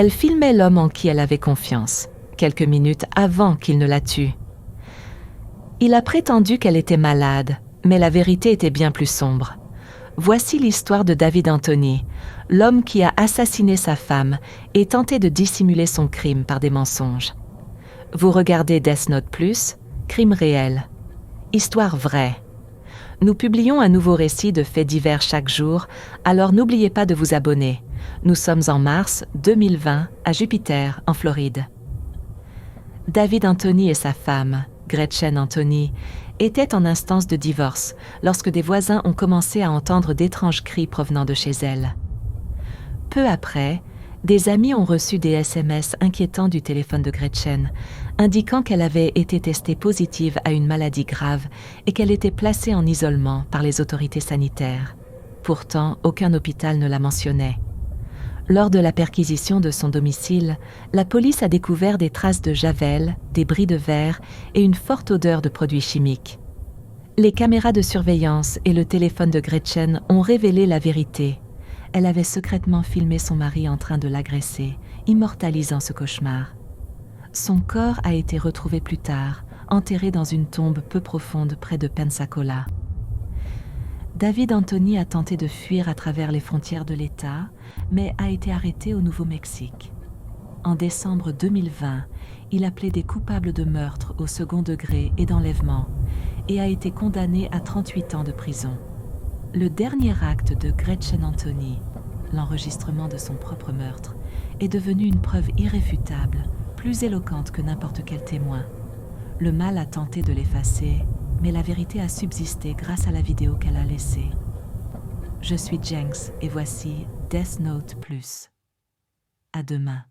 Elle filmait l'homme en qui elle avait confiance, quelques minutes avant qu'il ne la tue. Il a prétendu qu'elle était malade, mais la vérité était bien plus sombre. Voici l'histoire de David Anthony, l'homme qui a assassiné sa femme et tenté de dissimuler son crime par des mensonges. Vous regardez Death Note Plus, crime réel. Histoire vraie. Nous publions un nouveau récit de faits divers chaque jour, alors n'oubliez pas de vous abonner. Nous sommes en mars 2020 à Jupiter, en Floride. David Anthony et sa femme, Gretchen Anthony, étaient en instance de divorce lorsque des voisins ont commencé à entendre d'étranges cris provenant de chez elle. Peu après, des amis ont reçu des SMS inquiétants du téléphone de Gretchen, indiquant qu'elle avait été testée positive à une maladie grave et qu'elle était placée en isolement par les autorités sanitaires. Pourtant, aucun hôpital ne la mentionnait. Lors de la perquisition de son domicile, la police a découvert des traces de javel, des bris de verre et une forte odeur de produits chimiques. Les caméras de surveillance et le téléphone de Gretchen ont révélé la vérité. Elle avait secrètement filmé son mari en train de l'agresser, immortalisant ce cauchemar. Son corps a été retrouvé plus tard, enterré dans une tombe peu profonde près de Pensacola. David Anthony a tenté de fuir à travers les frontières de l'État, mais a été arrêté au Nouveau-Mexique. En décembre 2020, il a plaidé coupable de meurtre au second degré et d'enlèvement et a été condamné à 38 ans de prison. Le dernier acte de Gretchen Anthony, l'enregistrement de son propre meurtre, est devenu une preuve irréfutable, plus éloquente que n'importe quel témoin. Le mal a tenté de l'effacer, mais la vérité a subsisté grâce à la vidéo qu'elle a laissée. Je suis Jenks et voici Death Note Plus. À demain.